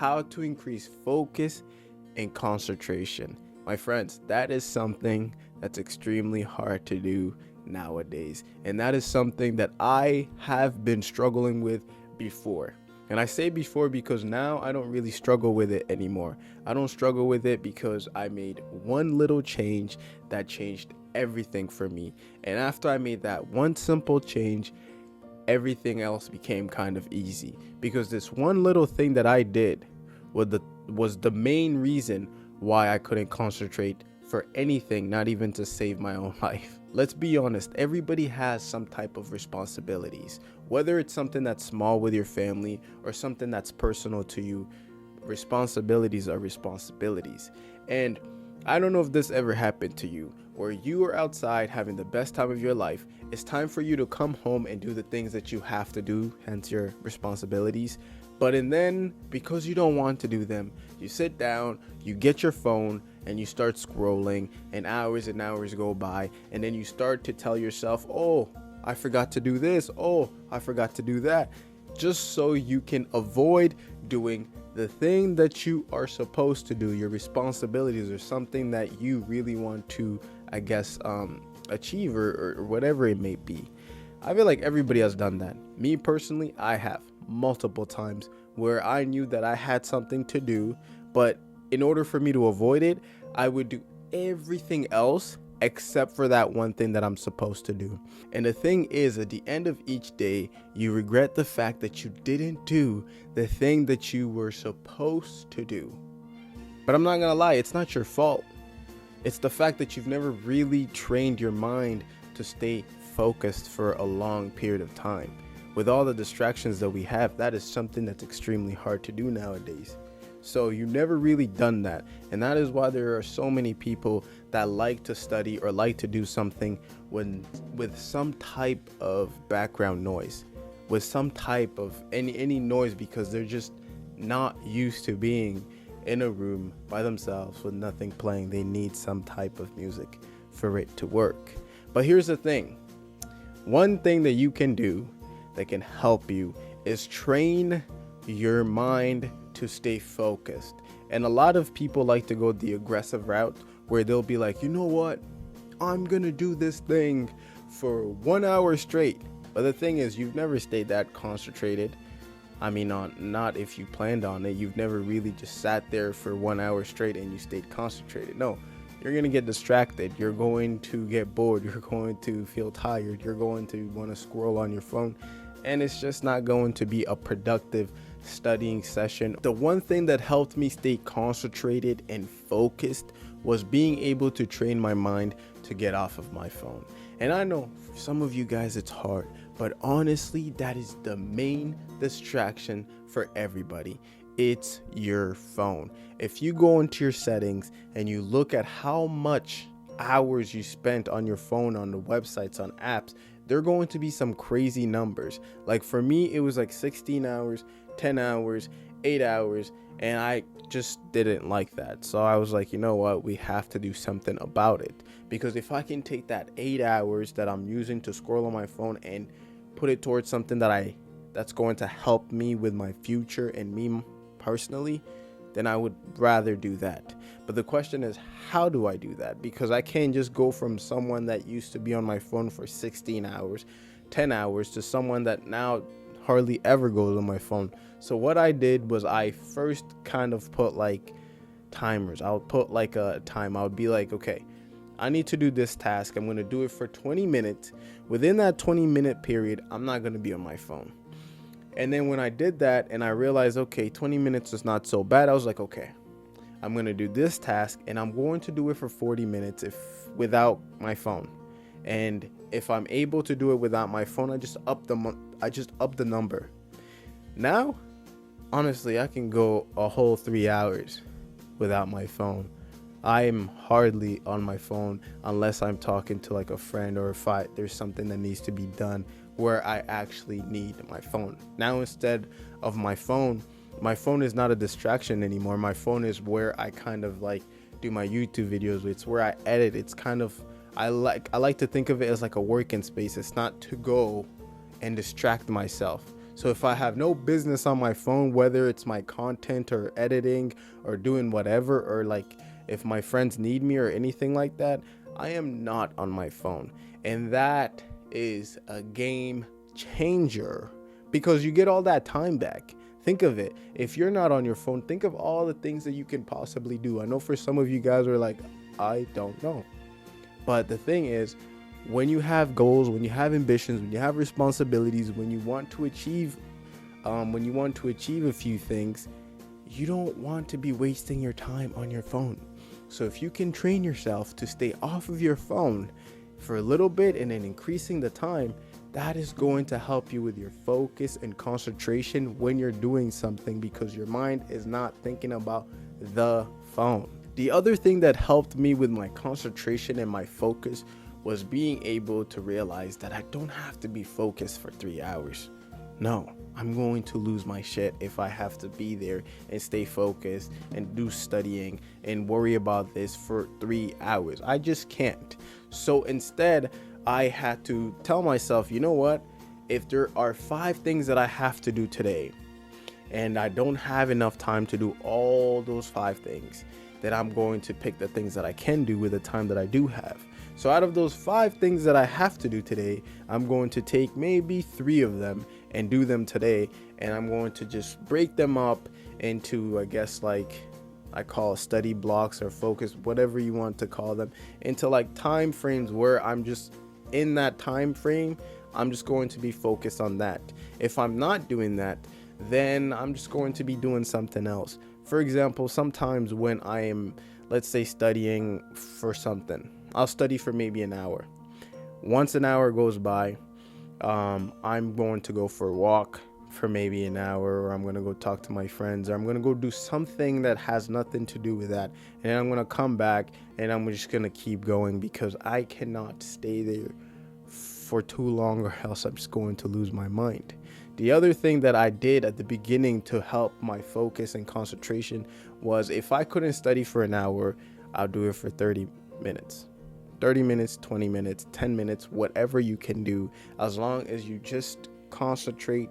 how to increase focus and concentration. My friends, that is something that's extremely hard to do nowadays. And that is something that I have been struggling with before. And I say before because now I don't really struggle with it anymore. I don't struggle with it because I made one little change that changed everything for me. And after I made that one simple change, everything else became kind of easy, because this one little thing that I did was the main reason why I couldn't concentrate for anything, not even to save my own life. Let's be honest, everybody has some type of responsibilities, whether it's something that's small with your family or something that's personal to you. Responsibilities are responsibilities. And I don't know if this ever happened to you, where you are outside having the best time of your life. It's time for you to come home and do the things that you have to do, hence your responsibilities. And then, because you don't want to do them, you sit down, you get your phone, and you start scrolling, and hours go by, and then you start to tell yourself, oh, I forgot to do this, oh, I forgot to do that, just so you can avoid doing the thing that you are supposed to do, your responsibilities, or something that you really want to, I guess, achieve or whatever it may be. I feel like everybody has done that. Me personally, I have multiple times where I knew that I had something to do, but in order for me to avoid it, I would do everything else except for that one thing that I'm supposed to do. And the thing is, at the end of each day, you regret the fact that you didn't do the thing that you were supposed to do. But I'm not gonna lie, it's not your fault. It's the fact that you've never really trained your mind to stay focused for a long period of time. With all the distractions that we have, that is something that's extremely hard to do nowadays. So you never really done that. And that is why there are so many people that like to study or like to do something with some type of background noise, with some type of any noise, because they're just not used to being in a room by themselves with nothing playing. They need some type of music for it to work. But here's the thing. One thing that you can do that can help you is train your mind to stay focused. And a lot of people like to go the aggressive route, where they'll be like, you know what, I'm gonna do this thing for 1 hour straight. But the thing is, you've never stayed that concentrated. I mean, not if you planned on it. You've never really just sat there for 1 hour straight and you stayed concentrated. No, you're going to get distracted. You're going to get bored. You're going to feel tired. You're going to want to scroll on your phone. And it's just not going to be a productive studying session. The one thing that helped me stay concentrated and focused was being able to train my mind to get off of my phone. And I know for some of you guys it's hard, but honestly, that is the main distraction for everybody. It's your phone. If you go into your settings and you look at how much hours you spent on your phone, on the websites, on apps, there are going to be some crazy numbers. Like for me, it was like 16 hours, 10 hours, 8 hours, and I just didn't like that. So I was like, you know what, we have to do something about it. Because if I can take that 8 hours that I'm using to scroll on my phone and put it towards something that's going to help me with my future and me personally, then I would rather do that. But the question is, how do I do that? Because I can't just go from someone that used to be on my phone for 16 hours, 10 hours, to someone that now hardly ever goes on my phone. So what I did was I first kind of put like timers. I would put like a time. I would be like, okay, I need to do this task. I'm going to do it for 20 minutes. Within that 20-minute period, I'm not going to be on my phone. And then when I did that and I realized, okay, 20 minutes is not so bad, I was like, okay, I'm going to do this task and I'm going to do it for 40 minutes without my phone. And if I'm able to do it without my phone, I just up the number. Now, honestly, I can go a whole 3 hours without my phone. I'm hardly on my phone unless I'm talking to like a friend, or if there's something that needs to be done where I actually need my phone. Now, instead of my phone is not a distraction anymore. My phone is where I kind of like do my YouTube videos. It's where I edit. It's kind of, I like to think of it as like a working space. It's not to go and distract myself. So if I have no business on my phone, whether it's my content or editing or doing whatever, or like if my friends need me or anything like that, I am not on my phone. And that is a game changer because you get all that time back. Think of it. If you're not on your phone, think of all the things that you can possibly do. I know for some of you guys are like, I don't know. But the thing is, when you have goals, when you have ambitions, when you have responsibilities, when you want to achieve a few things, you don't want to be wasting your time on your phone. So if you can train yourself to stay off of your phone for a little bit and then increasing the time, that is going to help you with your focus and concentration when you're doing something, because your mind is not thinking about the phone. The other thing that helped me with my concentration and my focus was being able to realize that I don't have to be focused for 3 hours. No, I'm going to lose my shit if I have to be there and stay focused and do studying and worry about this for 3 hours. I just can't. So instead, I had to tell myself, you know what? If there are 5 things that I have to do today and I don't have enough time to do all those 5 things, then I'm going to pick the things that I can do with the time that I do have. So out of those 5 things that I have to do today, I'm going to take maybe 3 of them and do them today. And I'm going to just break them up into, I guess, like I call study blocks or focus, whatever you want to call them, into like time frames where I'm just in that time frame. I'm just going to be focused on that. If I'm not doing that, then I'm just going to be doing something else. For example, sometimes when I am, let's say, studying for something, I'll study for maybe an hour. Once an hour goes by, I'm going to go for a walk for maybe an hour, or I'm going to go talk to my friends, or I'm going to go do something that has nothing to do with that. And then I'm going to come back and I'm just going to keep going, because I cannot stay there for too long or else I'm just going to lose my mind. The other thing that I did at the beginning to help my focus and concentration was, if I couldn't study for an hour, I'll do it for 30 minutes. 30 minutes, 20 minutes, 10 minutes, whatever you can do, as long as you just concentrate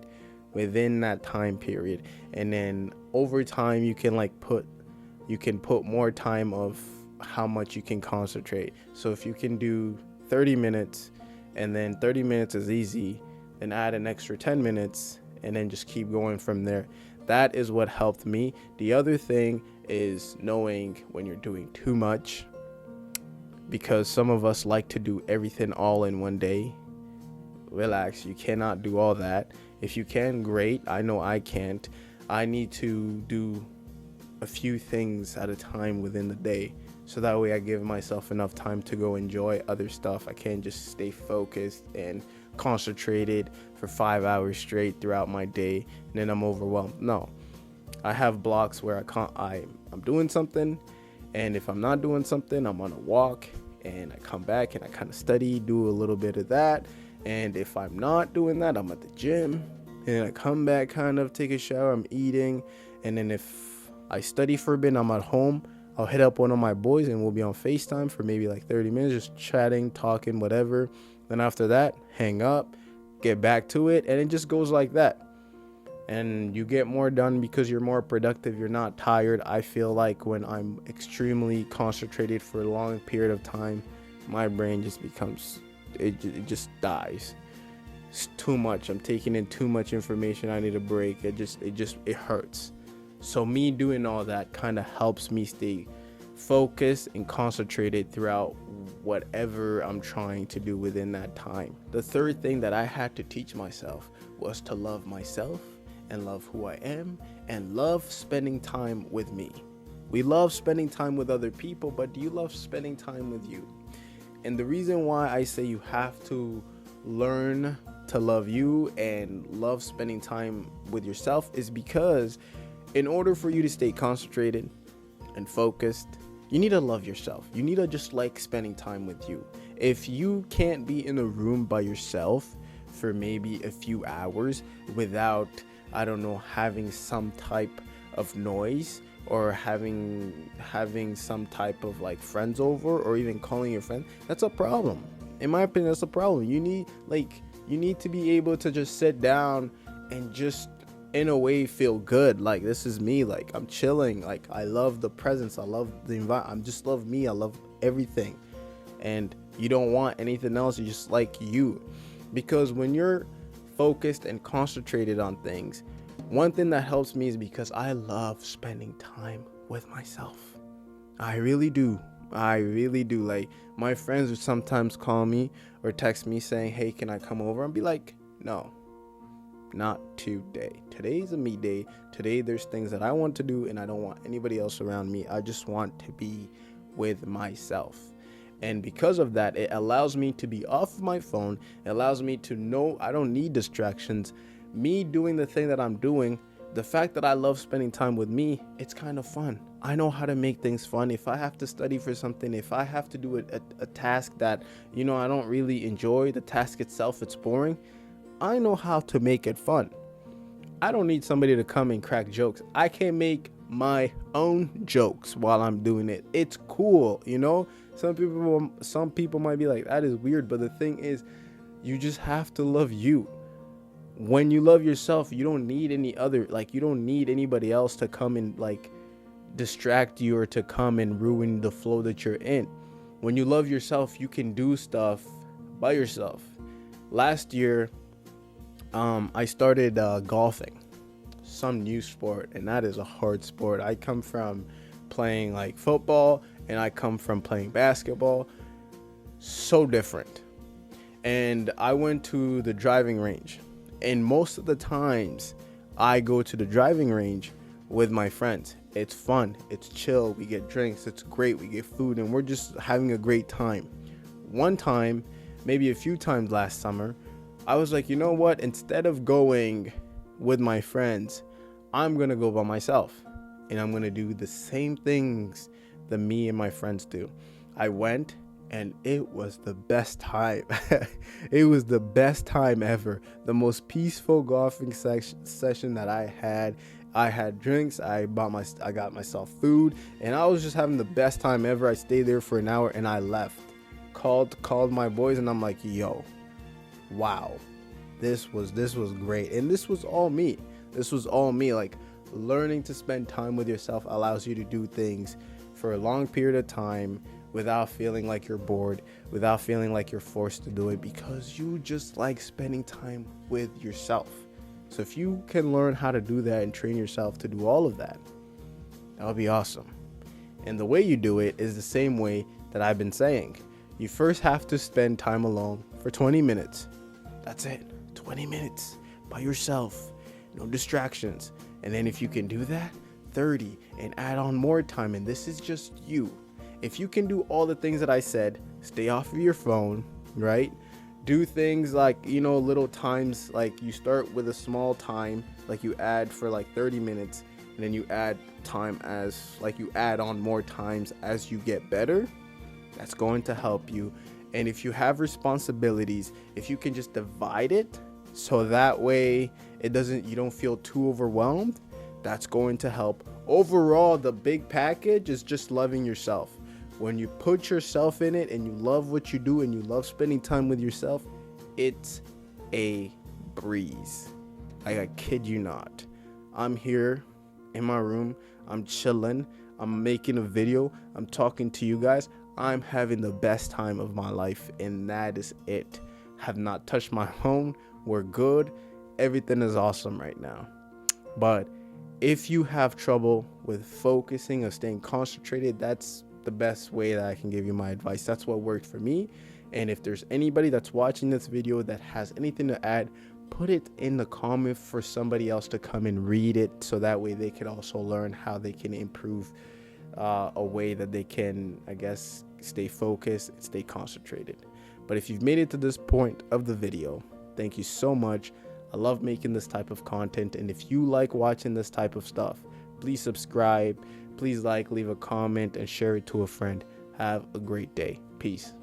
within that time period. And then over time, you can put more time of how much you can concentrate. So if you can do 30 minutes and then 30 minutes is easy, then add an extra 10 minutes and then just keep going from there. That is what helped me. The other thing is knowing when you're doing too much, because some of us like to do everything all in one day. Relax, you cannot do all that. If you can, great. I know I can't. I need to do a few things at a time within the day, so that way I give myself enough time to go enjoy other stuff. I can't just stay focused and concentrated for 5 hours straight throughout my day and then I'm overwhelmed. No, I have blocks where I'm doing something, and if I'm not doing something, I'm on a walk and I come back and I kind of study, do a little bit of that. And if I'm not doing that, I'm at the gym and I come back, kind of take a shower, I'm eating. And then if I study for a bit, I'm at home, I'll hit up one of my boys and we'll be on FaceTime for maybe like 30 minutes, just chatting, talking, whatever. Then after that, hang up, get back to it, and it just goes like that. And you get more done because you're more productive. You're not tired. I feel like when I'm extremely concentrated for a long period of time, my brain just becomes, it just dies. It's too much. I'm taking in too much information. I need a break. It hurts. So me doing all that kind of helps me stay focused and concentrated throughout whatever I'm trying to do within that time. The third thing that I had to teach myself was to love myself and love who I am and love spending time with me. We love spending time with other people, but do you love spending time with you? And the reason why I say you have to learn to love you and love spending time with yourself is because in order for you to stay concentrated and focused, you need to love yourself. You need to just like spending time with you. If you can't be in a room by yourself for maybe a few hours without, I don't know, having some type of noise or having some type of like friends over or even calling your friend, that's a problem. In my opinion, that's a problem. You need to be able to just sit down and just in a way feel good. Like, this is me, like I'm chilling, like I love the presence, I love the environment, I just love me, I love everything. And you don't want anything else, you just like you. Because when you're focused and concentrated on things, one thing that helps me is because I love spending time with myself. I really do. Like, my friends would sometimes call me or text me saying, hey, can I come over? And be like, no, not today. Today's a me day. Today there's things that I want to do and I don't want anybody else around me. I just want to be with myself. And because of that, it allows me to be off of my phone. It allows me to know I don't need distractions. Me doing the thing that I'm doing, the fact that I love spending time with me, it's kind of fun. I know how to make things fun. If I have to study for something, if I have to do a task that, I don't really enjoy, the task itself, it's boring, I know how to make it fun. I don't need somebody to come and crack jokes. I can make my own jokes while I'm doing it. It's cool, Some people might be like, that is weird, but the thing is, you just have to love you. When you love yourself, you don't need you don't need anybody else to come and distract you or to come and ruin the flow that you're in. When you love yourself, you can do stuff by yourself. Last year, I started golfing, some new sport, and that is a hard sport. I come from playing football, and I come from playing basketball. So different. And I went to the driving range, and most of the times I go to the driving range with my friends. It's fun, it's chill, we get drinks, it's great, we get food, and we're just having a great time. One time, maybe a few times last summer, I was like, you know what, instead of going with my friends, I'm gonna go by myself, and I'm gonna do the same things that me and my friends do. I went, and it was the best time. It was the best time ever. The most peaceful golfing session that I had. I had drinks, I got myself food, and I was just having the best time ever. I stayed there for an hour and I left. Called my boys, and I'm like, yo, wow, this was great. And this was all me. Like, learning to spend time with yourself allows you to do things for a long period of time without feeling like you're bored, without feeling like you're forced to do it, because you just like spending time with yourself. So if you can learn how to do that and train yourself to do all of that, that would be awesome. And the way you do it is the same way that I've been saying. You first have to spend time alone for 20 minutes. That's it. 20 minutes by yourself. No distractions. And then if you can do that, 30, and add on more time. And this is just you. If you can do all the things that I said, stay off of your phone, right? Do things like, little times, like you start with a small time, like you add for 30 minutes, and then you add time you add on more times as you get better. That's going to help you. And if you have responsibilities, if you can just divide it so that way you don't feel too overwhelmed, that's going to help. Overall, the big package is just loving yourself. When you put yourself in it and you love what you do and you love spending time with yourself, it's a breeze. I kid you not. I'm here in my room. I'm chilling. I'm making a video. I'm talking to you guys. I'm having the best time of my life, and that is it. Have not touched my phone. We're good. Everything is awesome right now. But if you have trouble with focusing or staying concentrated, that's the best way that I can give you my advice. That's what worked for me. And if there's anybody that's watching this video that has anything to add, put it in the comment for somebody else to come and read it, so that way they can also learn how they can improve a way that they can, stay focused and stay concentrated. But if you've made it to this point of the video, thank you so much. I love making this type of content, and if you like watching this type of stuff, please subscribe. Please leave a comment, and share it to a friend. Have a great day. Peace.